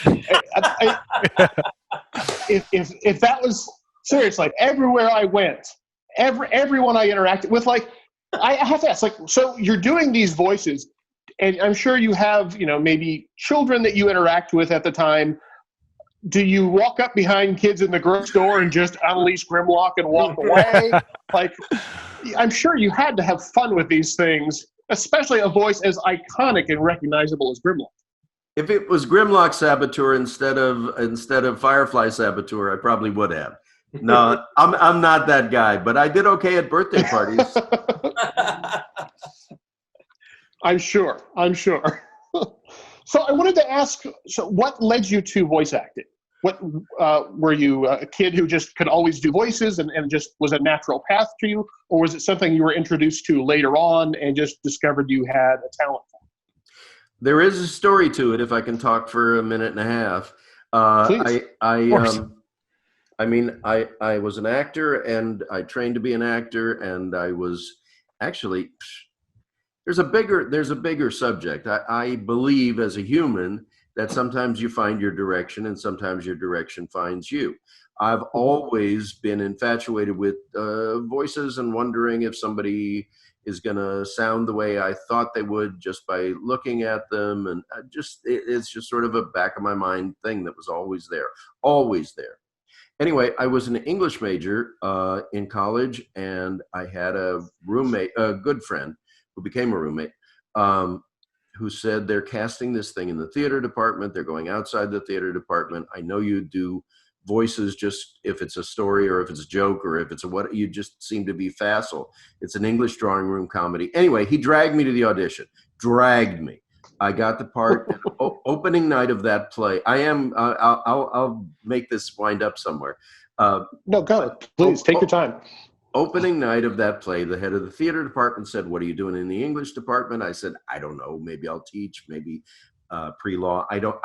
if that was serious, like everywhere I went, everyone I interacted with, like, I have to ask, like, so you're doing these voices, and I'm sure you have, maybe children that you interact with at the time. Do you walk up behind kids in the grocery store and just unleash Grimlock and walk away? Like, I'm sure you had to have fun with these things, especially a voice as iconic and recognizable as Grimlock. If it was Grimlock Saboteur instead of Firefly Saboteur, I probably would have. No, I'm not that guy, but I did okay at birthday parties. I'm sure. So I wanted to ask, so what led you to voice acting? What were you a kid who just could always do voices and just was a natural path to you? Or was it something you were introduced to later on and just discovered you had a talent for? There is a story to it, if I can talk for a minute and a half. Please. I was an actor, and I trained to be an actor, and I was actually... There's a bigger subject. I believe as a human that sometimes you find your direction and sometimes your direction finds you. I've always been infatuated with voices and wondering if somebody is going to sound the way I thought they would just by looking at them. And it's just sort of a back of my mind thing that was always there. Anyway, I was an English major in college, and I had a roommate, a good friend, who became a roommate, who said, they're casting this thing in the theater department. They're going outside the theater department. I know you do voices just if it's a story or if it's a joke or if it's what you just seem to be facile. It's an English drawing room comedy. Anyway, he dragged me to the audition. I got the part. Opening night of that play. I'll make this wind up somewhere. No, go. Please take your time. Opening night of that play, the head of the theater department said, "What are you doing in the English department?" I said, "I don't know. Maybe I'll teach. Maybe pre-law. I don't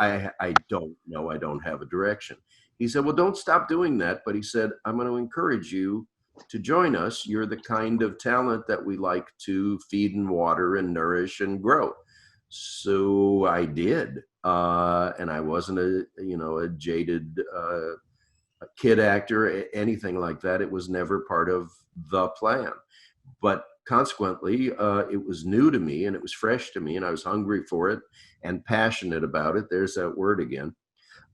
know. I don't have a direction." He said, "Well, don't stop doing that." But he said, "I'm going to encourage you to join us. You're the kind of talent that we like to feed and water and nourish and grow." So I did, and I wasn't a jaded kid actor, anything like that. It was never part of the plan. But consequently, it was new to me and it was fresh to me, and I was hungry for it and passionate about it. There's that word again.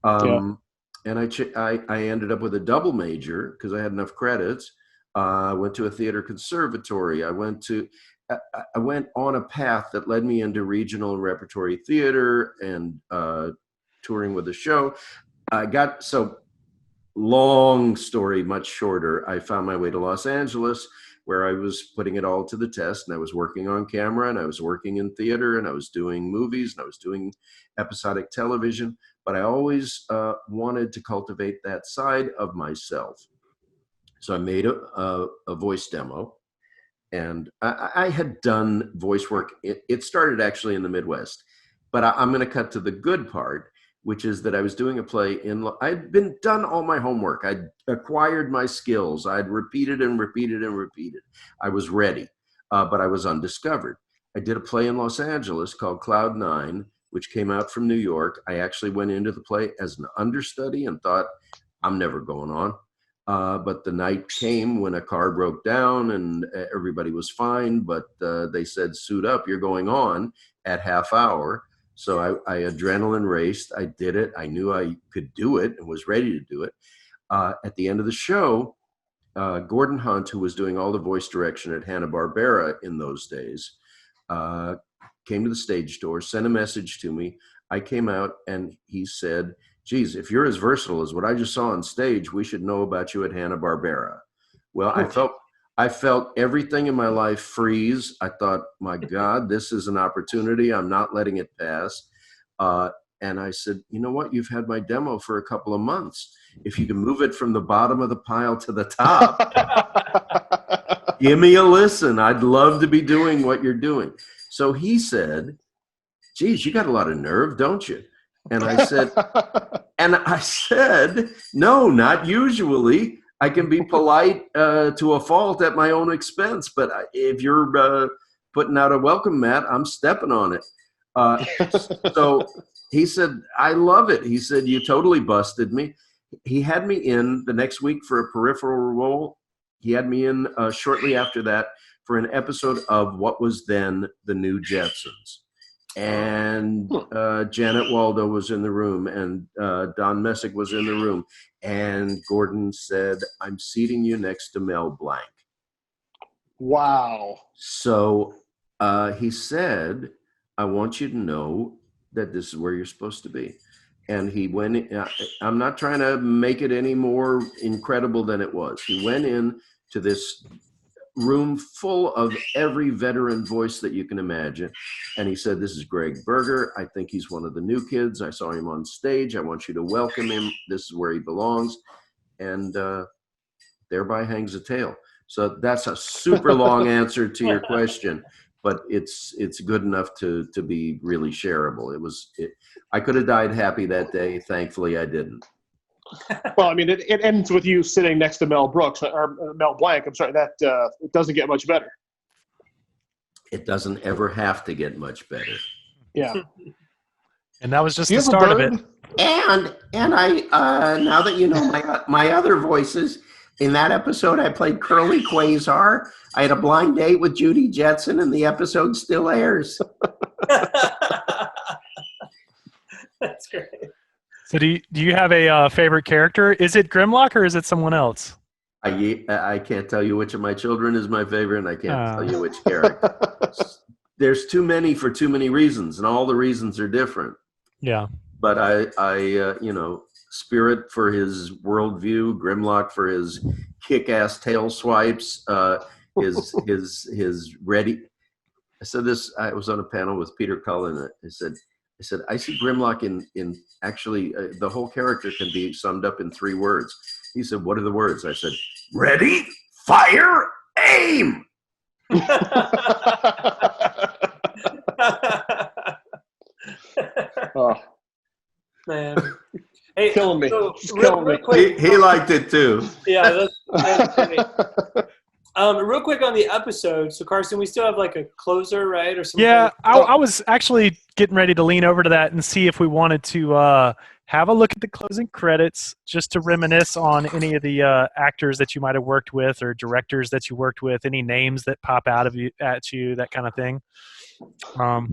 And I ended up with a double major because I had enough credits I went to a theater conservatory. I went on a path that led me into regional and repertory theater and touring with a show. Long story, much shorter. I found my way to Los Angeles, where I was putting it all to the test, and I was working on camera, and I was working in theater, and I was doing movies, and I was doing episodic television. But I always wanted to cultivate that side of myself. So I made a voice demo, and I had done voice work. It started actually in the Midwest, but I'm going to cut to the good part, which is that I was doing a play I'd been done all my homework. I'd acquired my skills. I'd repeated and repeated and repeated. I was ready, but I was undiscovered. I did a play in Los Angeles called Cloud 9, which came out from New York. I actually went into the play as an understudy and thought, I'm never going on. But the night came when a car broke down and everybody was fine, but they said, suit up, you're going on at half hour. So I adrenaline raced. I did it. I knew I could do it and was ready to do it. At the end of the show, Gordon Hunt, who was doing all the voice direction at Hanna-Barbera in those days, came to the stage door, sent a message to me. I came out and he said, geez, if you're as versatile as what I just saw on stage, we should know about you at Hanna-Barbera. Well, I felt everything in my life freeze. I thought, my God, this is an opportunity. I'm not letting it pass. And I said, you know what? You've had my demo for a couple of months. If you can move it from the bottom of the pile to the top, give me a listen. I'd love to be doing what you're doing. So he said, geez, you got a lot of nerve, don't you? And I said, no, not usually. I can be polite to a fault at my own expense, but if you're putting out a welcome mat, I'm stepping on it. So he said, I love it. He said, you totally busted me. He had me in the next week for a peripheral role. He had me in shortly after that for an episode of what was then the New Jetsons. And Janet Waldo was in the room, and Don Messick was in the room, and Gordon said, I'm seating you next to Mel Blanc. Wow. So he said, I want you to know that this is where you're supposed to be. And he went in, I'm not trying to make it any more incredible than it was. He went in to this room full of every veteran voice that you can imagine. And he said, this is Gregg Berger. I think he's one of the new kids. I saw him on stage. I want you to welcome him. This is where he belongs. And thereby hangs a tale. So that's a super long answer to your question, but it's good enough to be really shareable. I could have died happy that day. Thankfully, I didn't. Well, I mean, it ends with you sitting next to Mel Brooks or Mel Blanc. I'm sorry, that it doesn't get much better. It doesn't ever have to get much better. Yeah. And that was just the start of it. And I now that you know my other voices, in that episode I played Curly Quasar. I had a blind date with Judy Jetson, and the episode still airs. That's great. So do you have a favorite character? Is it Grimlock or is it someone else? I can't tell you which of my children is my favorite, and I can't tell you which character. There's too many for too many reasons, and all the reasons are different. Yeah. But I Spirit for his worldview, Grimlock for his kick-ass tail swipes, his ready. I said this. I was on a panel with Peter Cullen. I said, I see Grimlock in actually the whole character can be summed up in 3 words. He said, what are the words? I said, ready, fire, aim. Oh. Man. Hey, killing me. So killing me. quick, He liked it too. Yeah, that's great. Real quick on the episode. So Carson, we still have like a closer, right? Or something? Yeah, I was actually getting ready to lean over to that and see if we wanted to have a look at the closing credits, just to reminisce on any of the actors that you might have worked with or directors that you worked with, any names that pop out at you, that kind of thing.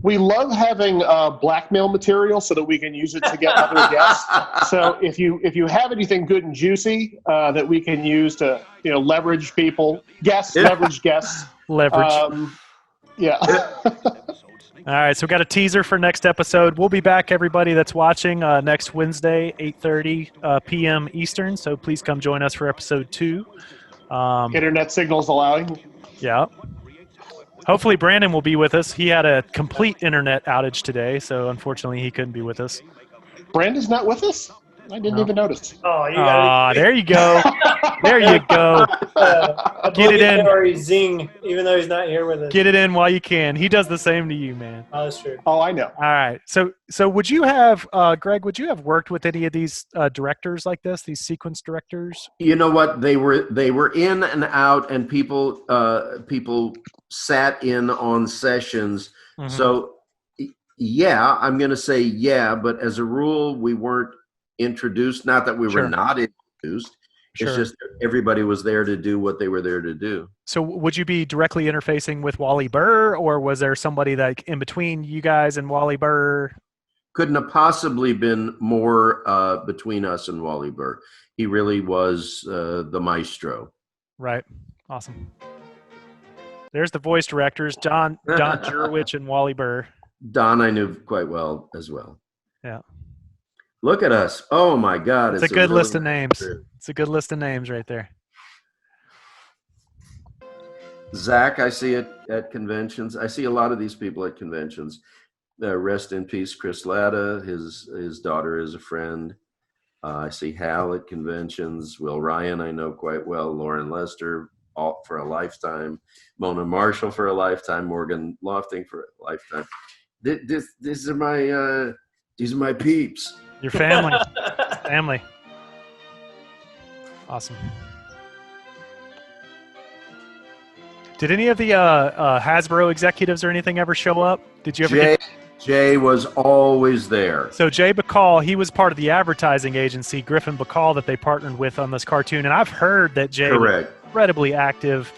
We love having blackmail material so that we can use it to get other guests. So if you have anything good and juicy that we can use to leverage people, leverage guests, Leverage. yeah. All right, so we got a teaser for next episode. We'll be back, everybody that's watching, next Wednesday, 8:30 p.m. Eastern. So please come join us for episode 2. Internet signals allowing. Yeah. Hopefully Brandon will be with us. He had a complete internet outage today, so unfortunately he couldn't be with us. Brandon's not with us? I didn't even notice. Oh, you got there you go. There you go. Get it in. Or zing, even though he's not here with us. Get it in while you can. He does the same to you, man. Oh, that's true. Oh, I know. All right. So would you have, Greg, would you have worked with any of these directors like this, these sequence directors? You know what? They were in and out, and people sat in on sessions. Mm-hmm. So yeah, I'm going to say yeah, but as a rule, we weren't introduced. Not that we were not introduced. It's just everybody was there to do what they were there to do. So would you be directly interfacing with Wally Burr, or was there somebody like in between you guys and Wally Burr? Couldn't have possibly been more between us and Wally Burr. He really was the maestro. Right. Awesome. There's the voice directors, Don Jerwich and Wally Burr. Don I knew quite well as well. Yeah. Look at us. Oh, my God. It's a good list of names. It's a good list of names right there. Zach, I see it at conventions. I see a lot of these people at conventions. Rest in peace, Chris Latta. His daughter is a friend. I see Hal at conventions. Will Ryan, I know quite well. Lauren Lester, all for a lifetime. Mona Marshall for a lifetime. Morgan Lofting for a lifetime. These are my peeps. Your family. Family. Awesome. Did any of the Hasbro executives or anything ever show up? Did you ever Jay was always there. So Jay Bacall, he was part of the advertising agency, Griffin Bacall, that they partnered with on this cartoon. And I've heard that Jay was incredibly active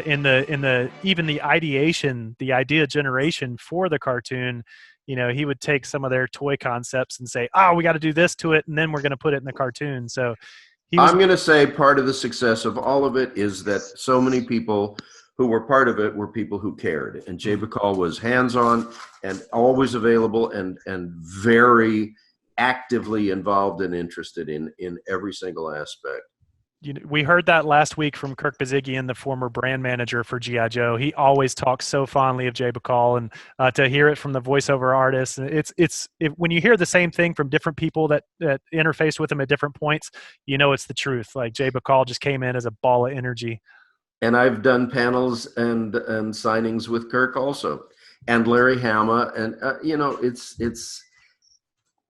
in the even the ideation, the idea generation for the cartoon. You know, he would take some of their toy concepts and say, we got to do this to it, and then we're going to put it in the cartoon. So I'm going to say part of the success of all of it is that so many people who were part of it were people who cared. And Jay Bacall was hands-on and always available and very actively involved and interested in every single aspect. You know, we heard that last week from Kirk Bazigian, the former brand manager for G.I.Joe. He always talks so fondly of Jay Bacall, and to hear it from the voiceover artists, when you hear the same thing from different people that interfaced with him at different points, you know it's the truth. Like Jay Bacall just came in as a ball of energy. And I've done panels and signings with Kirk also, and Larry Hama, and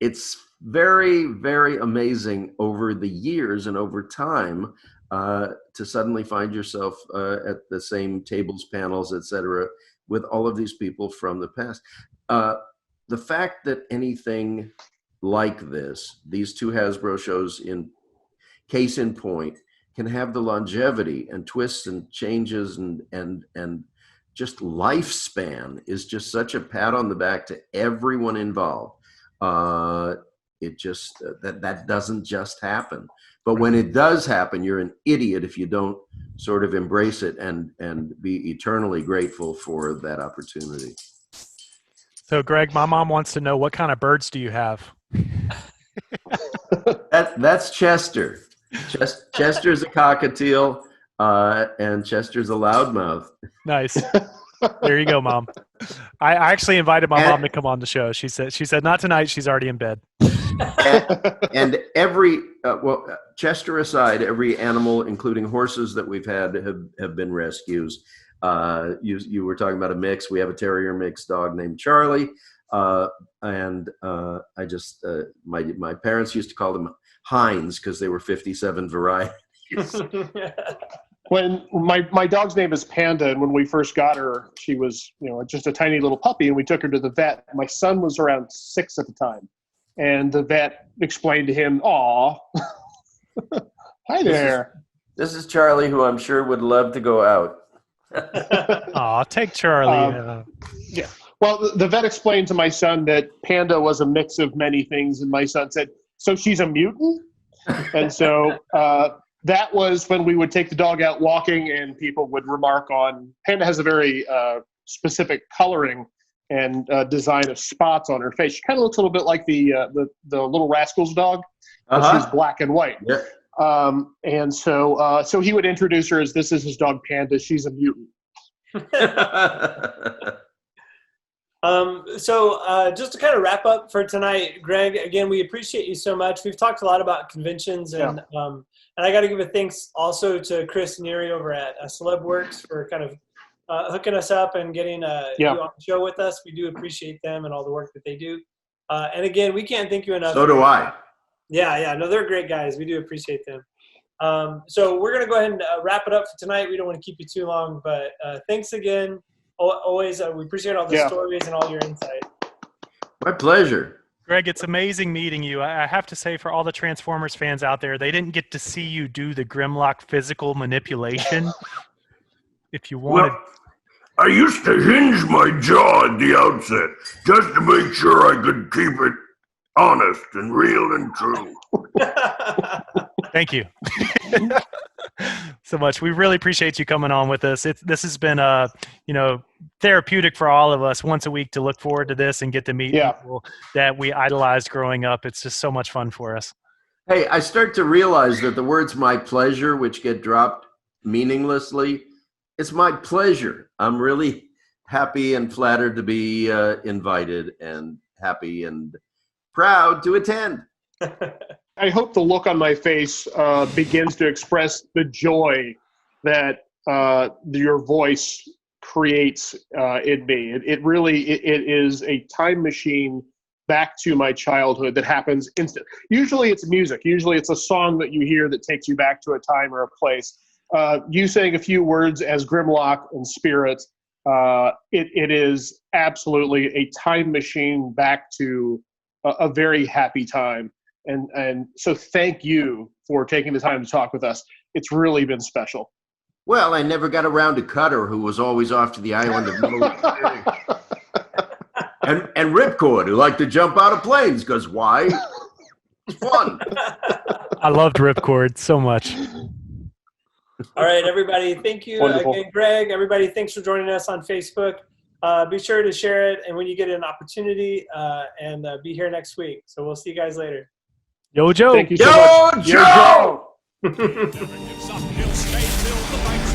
it's very, very amazing over the years and over time to suddenly find yourself at the same tables, panels, etc., with all of these people from the past. The fact that anything like this, these two Hasbro shows in case in point, can have the longevity and twists and changes and just lifespan is just such a pat on the back to everyone involved. It just that doesn't just happen. But when it does happen, you're an idiot if you don't sort of embrace it and be eternally grateful for that opportunity. So, Greg, my mom wants to know, what kind of birds do you have? That's Chester. Chester's a cockatiel, and Chester's a loudmouth. Nice. There you go, Mom. I actually invited my mom to come on the show. She said not tonight. She's already in bed. And every Chester aside, every animal, including horses that we've had, have been rescues. You were talking about a mix. We have a terrier mix dog named Charlie, and I just my parents used to call them Heinz because they were 57 varieties. When my dog's name is Panda, and when we first got her, she was just a tiny little puppy, and we took her to the vet. My son was around 6 at the time, and the vet explained to him, "Aw, hi there. This is Charlie, who I'm sure would love to go out." Aw, take Charlie. Yeah. Well, the vet explained to my son that Panda was a mix of many things, and my son said, "So she's a mutant?" And so that was when we would take the dog out walking, and people would remark on Panda has a very specific coloring and design of spots on her face. She kind of looks a little bit like the Little Rascals dog, but she's black and white. Yeah. And so he would introduce her as, "This is his dog Panda. She's a mutant." So just to kind of wrap up for tonight, Gregg, again, we appreciate you so much. We've talked a lot about conventions, and I got to give a thanks also to Chris Neary over at CelebWorks for kind of hooking us up and getting you on the show with us. We do appreciate them and all the work that they do. And again, we can't thank you enough. So do I. Yeah. No, they're great guys. We do appreciate them. So we're going to go ahead and wrap it up for tonight. We don't want to keep you too long, but thanks again. Always, we appreciate all the stories and all your insight. My pleasure. Gregg, it's amazing meeting you. I have to say, for all the Transformers fans out there, they didn't get to see you do the Grimlock physical manipulation. If you wanted... Well, I used to hinge my jaw at the outset just to make sure I could keep it honest and real and true. Thank you so much. We really appreciate you coming on with us. This has been therapeutic for all of us once a week to look forward to this and get to meet people that we idolized growing up. It's just so much fun for us. Hey, I start to realize that the words "my pleasure," which get dropped meaninglessly, it's my pleasure. I'm really happy and flattered to be invited, and happy and proud to attend. I hope the look on my face begins to express the joy that your voice creates in me. It really is a time machine back to my childhood that happens instant. Usually it's music. Usually it's a song that you hear that takes you back to a time or a place. You saying a few words as Grimlock and Spirit, it is absolutely a time machine back to a very happy time. And so thank you for taking the time to talk with us. It's really been special. Well, I never got around to Cutter, who was always off to the island of Moses. and Ripcord, who liked to jump out of planes, because why? It's fun. I loved Ripcord so much. All right, everybody. Thank you again, Gregg. Everybody, thanks for joining us on Facebook. Be sure to share it, and when you get an opportunity, and be here next week. So we'll see you guys later. Yo, Joe. Thank you so much. Yo, Joe! Never gives up, he'll stay till the lights